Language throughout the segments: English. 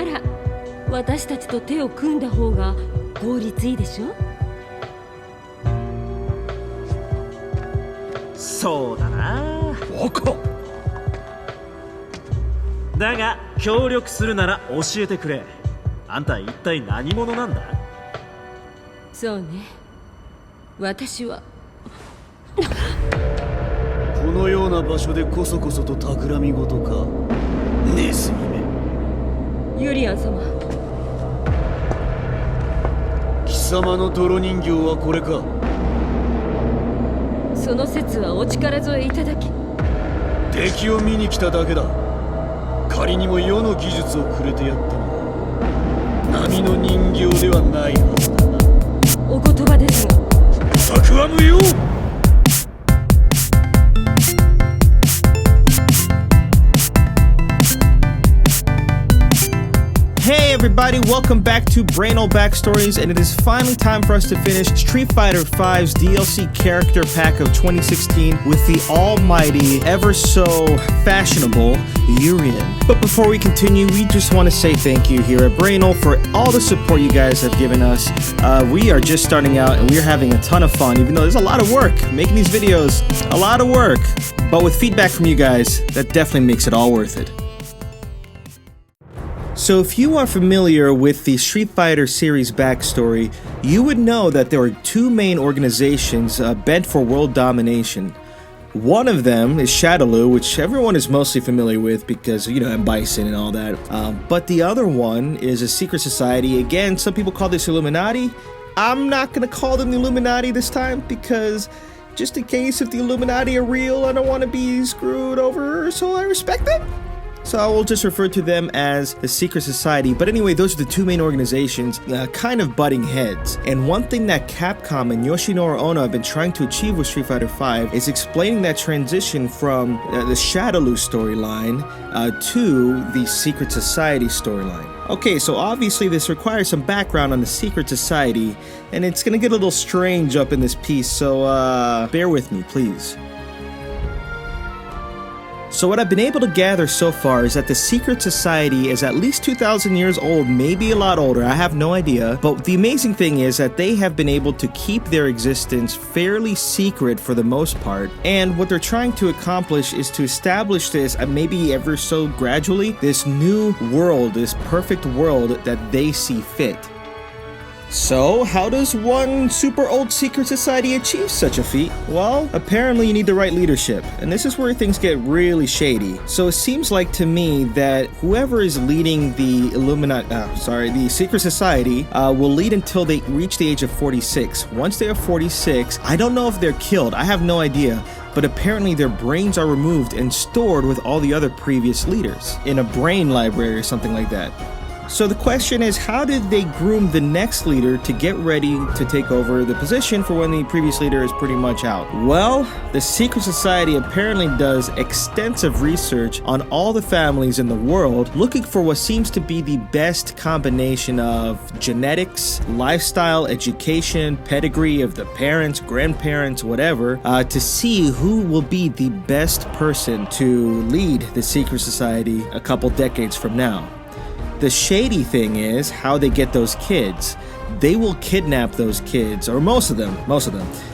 なら私たちと手を組んだ方が効率いいでしょ。そうだな。バカ。だが協力するなら教えてくれ。あんた一体何者なんだ？そうね、私はこのような場所でこそこそと企み事か、ネズミめ。ユリアン様、貴様の泥人形はこれか。その説はお力添えいただき。敵を見に来ただけだ。仮にも世の技術をくれてやっても波の人形ではないはずだな。お言葉ですが。策は無用。Hey everybody, welcome back to Brainal Backstories, and it is finally time for us to finish Street Fighter V's DLC character pack of 2016 with the almighty, ever so fashionable Urien. But before we continue, we just want to say thank you here at Brainal for all the support you guys have given us. We are just starting out and we're having a ton of fun, even though there's a lot of work making these videos, a lot of work. But with feedback from you guys, that definitely makes it all worth it. So if you are familiar with the Street Fighter series backstory, you would know that there are two main organizations bent for world domination. One of them is Shadaloo, which everyone is mostly familiar with because, you know, and Bison and all that. But the other one is a secret society. Again, some people call this Illuminati. I'm not going to call them the Illuminati this time because just in case if the Illuminati are real, I don't want to be screwed over, so I respect them. So I will just refer to them as the Secret Society. But anyway, those are the two main organizations kind of butting heads. And one thing that Capcom and Yoshinori Ono have been trying to achieve with Street Fighter V is explaining that transition from the Shadaloo storyline to the Secret Society storyline. Okay, so obviously this requires some background on the Secret Society, and it's gonna get a little strange up in this piece, so bear with me, please. So what I've been able to gather so far is that the Secret Society is at least 2,000 years old, maybe a lot older, I have no idea. But the amazing thing is that they have been able to keep their existence fairly secret for the most part. And what they're trying to accomplish is to establish this, maybe ever so gradually, this new world, this perfect world that they see fit. So, how does one super old secret society achieve such a feat? Well, apparently you need the right leadership, and this is where things get really shady. So it seems like to me that whoever is leading the the secret society will lead until they reach the age of 46. Once they are 46, I don't know if they're killed, I have no idea, but apparently their brains are removed and stored with all the other previous leaders in a brain library or something like that. So the question is, how did they groom the next leader to get ready to take over the position for when the previous leader is pretty much out? Well, the Secret Society apparently does extensive research on all the families in the world, looking for what seems to be the best combination of genetics, lifestyle, education, pedigree of the parents, grandparents, whatever, to see who will be the best person to lead the Secret Society a couple decades from now. The shady thing is how they get those kids. They will kidnap those kids, or most of them.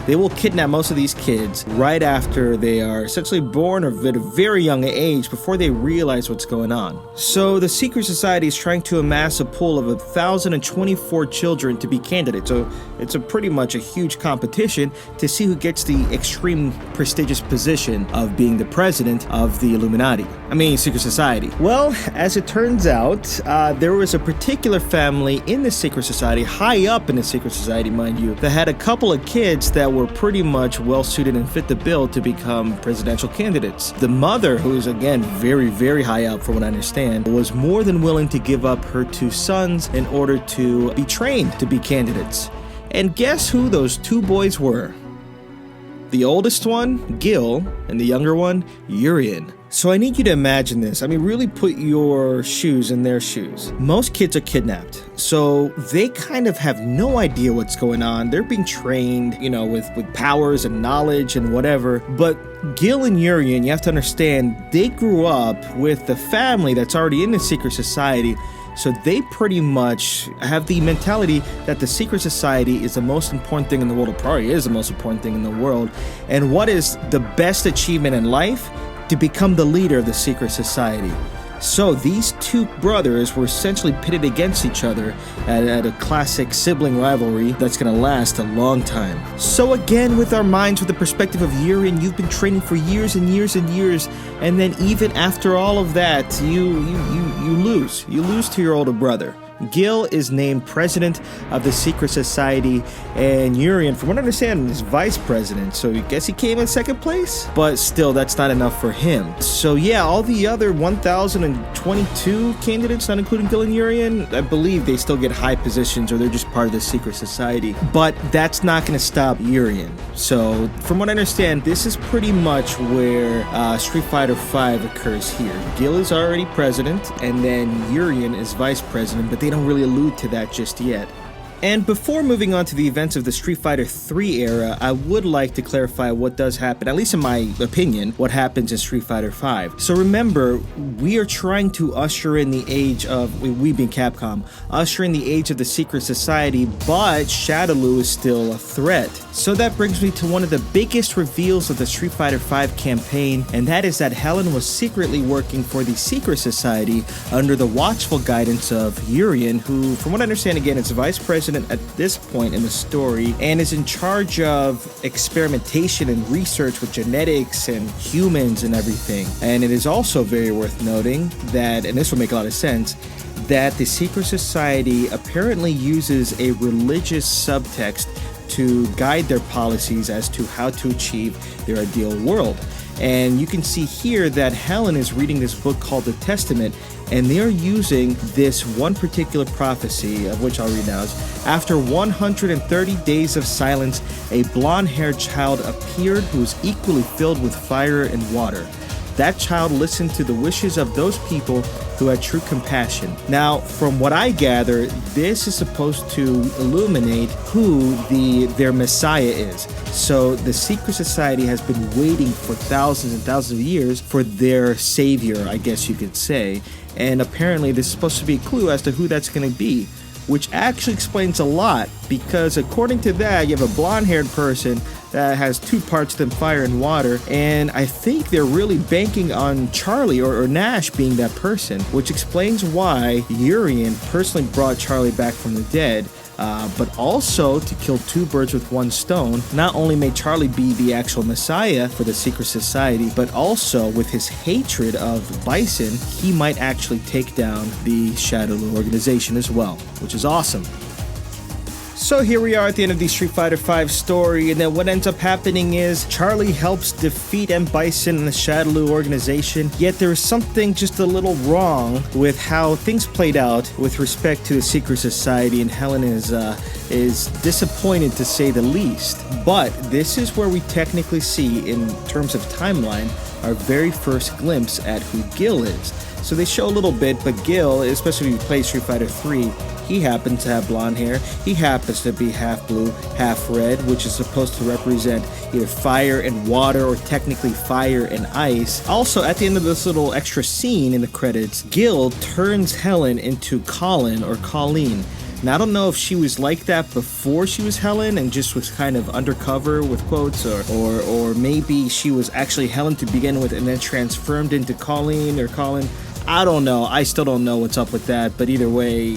They will kidnap most of these kids right after they are essentially born or at a very young age before they realize what's going on. So the Secret Society is trying to amass a pool of 1,024 children to be candidates. So it's pretty much a huge competition to see who gets the extreme prestigious position of being the president of the Illuminati. Secret Society. Well, as it turns out, there was a particular family in the Secret Society, high up in the Secret Society, mind you, that had a couple of kids that were pretty much well-suited and fit the bill to become presidential candidates. The mother, who is again very, very high up from what I understand, was more than willing to give up her two sons in order to be trained to be candidates. And guess who those two boys were? The oldest one, Gill, and the younger one, Urien. So I need you to imagine this. I mean, really put your shoes in their shoes. Most kids are kidnapped, so they kind of have no idea what's going on. They're being trained, you know, with powers and knowledge and whatever. But Gil and Urian, you have to understand, they grew up with the family that's already in the secret society. So they pretty much have the mentality that the secret society is the most important thing in the world. It probably is the most important thing in the world. And what is the best achievement in life? To become the leader of the secret society. So these two brothers were essentially pitted against each other at a classic sibling rivalry that's gonna last a long time. So again, with our minds, with the perspective of Urien, you've been training for years and years and years, and then even after all of that, you lose. You lose to your older brother. Gill is named president of the secret society, and Urien, from what I understand, is vice president, so I guess he came in second place, but still that's not enough for him. So yeah, all the other 1,022 candidates, not including Gil and Urian, I believe they still get high positions, or they're just part of the secret society, but that's not going to stop Urien. So from what I understand, this is pretty much where Street Fighter V occurs here. Gill is already president, and then Urien is vice president, but they don't really allude to that just yet. And before moving on to the events of the Street Fighter III era, I would like to clarify what does happen, at least in my opinion, what happens in Street Fighter V. So remember, we are trying to usher in the age of, we being Capcom, usher in the age of the secret society, but Shadaloo is still a threat. So that brings me to one of the biggest reveals of the Street Fighter V campaign, and that is that Helen was secretly working for the secret society under the watchful guidance of Urien, who, from what I understand, again, is vice president at this point in the story and is in charge of experimentation and research with genetics and humans and everything. And it is also very worth noting that, and this will make a lot of sense, that the secret society apparently uses a religious subtext to guide their policies as to how to achieve their ideal world. And you can see here that Helen is reading this book called the Testament, and they're using this one particular prophecy, of which I'll read now. After 130 days of silence, a blonde-haired child appeared who was equally filled with fire and water. That child listened to the wishes of those people who had true compassion. Now, from what I gather, this is supposed to illuminate who their Messiah is. So the secret society has been waiting for thousands and thousands of years for their savior, I guess you could say. And apparently this is supposed to be a clue as to who that's going to be, which actually explains a lot, because according to that, you have a blonde-haired person that has two parts of them, fire and water, and I think they're really banking on Charlie or Nash being that person, which explains why Urien personally brought Charlie back from the dead, but also to kill two birds with one stone. Not only may Charlie be the actual messiah for the secret society, but also with his hatred of Bison, he might actually take down the Shadaloo organization as well, which is awesome. So here we are at the end of the Street Fighter V story, and then what ends up happening is Charlie helps defeat M. Bison and the Shadaloo organization, yet there is something just a little wrong with how things played out with respect to the secret society, and Helen is disappointed to say the least. But this is where we technically see, in terms of timeline, our very first glimpse at who Gill is. So they show a little bit, but Gill, especially if you play Street Fighter 3, he happens to have blonde hair. He happens to be half blue, half red, which is supposed to represent either fire and water, or technically fire and ice. Also, at the end of this little extra scene in the credits, Gill turns Helen into Colin or Colleen. Now, I don't know if she was like that before she was Helen and just was kind of undercover with quotes, or maybe she was actually Helen to begin with and then transformed into Colleen or Colin. I don't know. I still don't know what's up with that, but either way,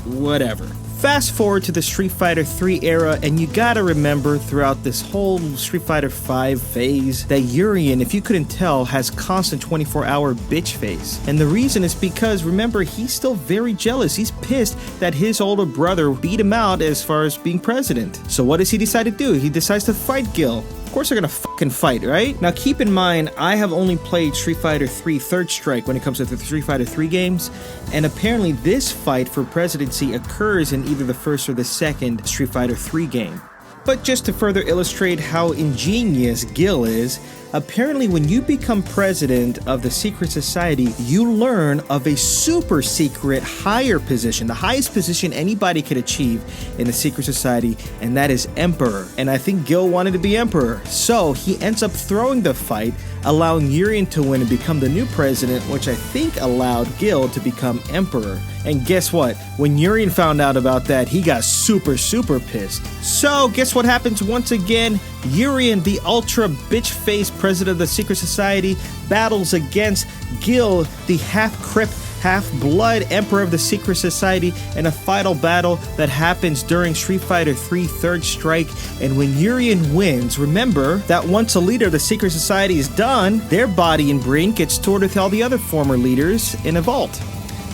whatever. Fast forward to the Street Fighter 3 era, and you gotta remember throughout this whole Street Fighter 5 phase that Urien, if you couldn't tell, has constant 24-hour bitch face. And the reason is because, remember, he's still very jealous. He's pissed that his older brother beat him out as far as being president. So what does he decide to do? He decides to fight Gill. Of course they're gonna fucking fight, right? Now keep in mind, I have only played Street Fighter 3 Third Strike when it comes to the Street Fighter 3 games, and apparently this fight for presidency occurs in either the first or the second Street Fighter 3 game. But just to further illustrate how ingenious Gill is, Apparently, when you become president of the secret society, you learn of a super secret higher position, the highest position anybody could achieve in the secret society, and that is emperor. And I think Gill wanted to be emperor, so he ends up throwing the fight, allowing Urien to win and become the new president, which I think allowed Gill to become emperor. And guess what? When Urien found out about that, he got super pissed. So guess what happens once again? Urien, the ultra bitch-faced president of the secret society, battles against Gill, the half-crip, half-blood emperor of the secret society, in a final battle that happens during Street Fighter 3 Third Strike. And when Urien wins, remember that once a leader of the secret society is done, their body and brain gets stored with all the other former leaders in a vault.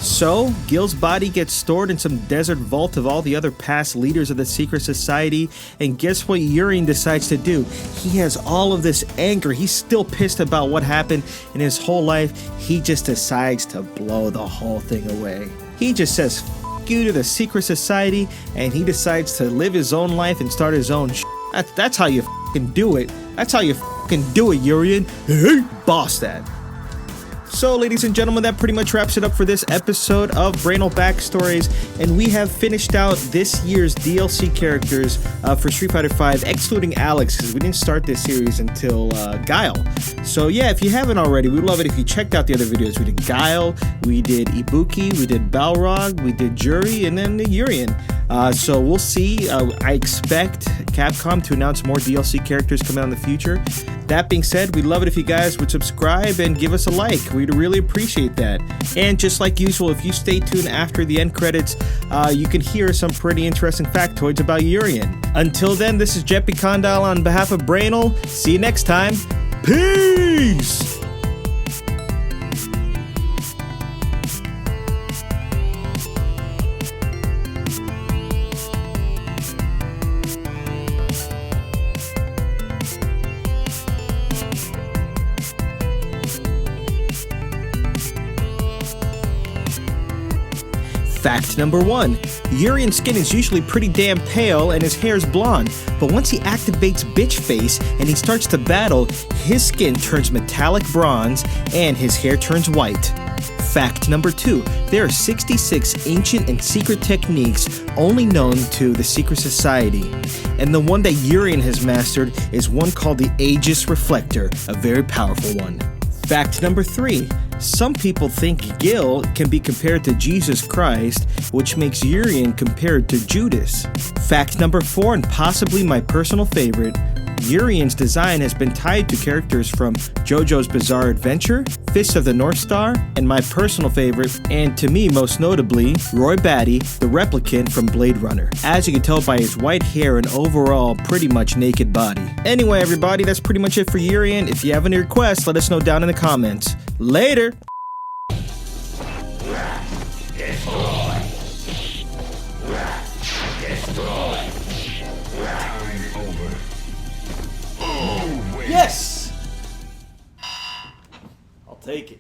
So, Gill's body gets stored in some desert vault of all the other past leaders of the secret society, and guess what Urien decides to do? He has all of this anger, he's still pissed about what happened in his whole life. He just decides to blow the whole thing away. He just says F you to the secret society, and he decides to live his own life and start his own sh**. That's how you f***ing do it. That's how you f***ing do it, Urien. Hey, boss that. So, ladies and gentlemen, that pretty much wraps it up for this episode of Brainal Backstories, and we have finished out this year's DLC characters for Street Fighter V, excluding Alex, because we didn't start this series until Guile. So yeah, if you haven't already, we'd love it if you checked out the other videos. We did Guile, we did Ibuki, we did Balrog, we did Jury, and then the Urien. So we'll see. I expect Capcom to announce more DLC characters coming out in the future. That being said, we'd love it if you guys would subscribe and give us a like. We'd really appreciate that. And just like usual, if you stay tuned after the end credits, you can hear some pretty interesting factoids about Urien. Until then, this is Jeppy Condal on behalf of Brainal. See you next time. Peace! Fact number 1. Urien's skin is usually pretty damn pale and his hair is blonde, but once he activates Bitch Face and he starts to battle, his skin turns metallic bronze and his hair turns white. Fact number 2. There are 66 ancient and secret techniques only known to the secret society, and the one that Urien has mastered is one called the Aegis Reflector, a very powerful one. Fact number 3. Some people think Gill can be compared to Jesus Christ, which makes Urien compared to Judas. Fact number 4, and possibly my personal favorite, Urien's design has been tied to characters from JoJo's Bizarre Adventure, Fist of the North Star, and my personal favorite, and to me most notably, Roy Batty, the replicant from Blade Runner, as you can tell by his white hair and overall pretty much naked body. Anyway everybody, that's pretty much it for Urien. If you have any requests, let us know down in the comments. Later! Yes! I'll take it.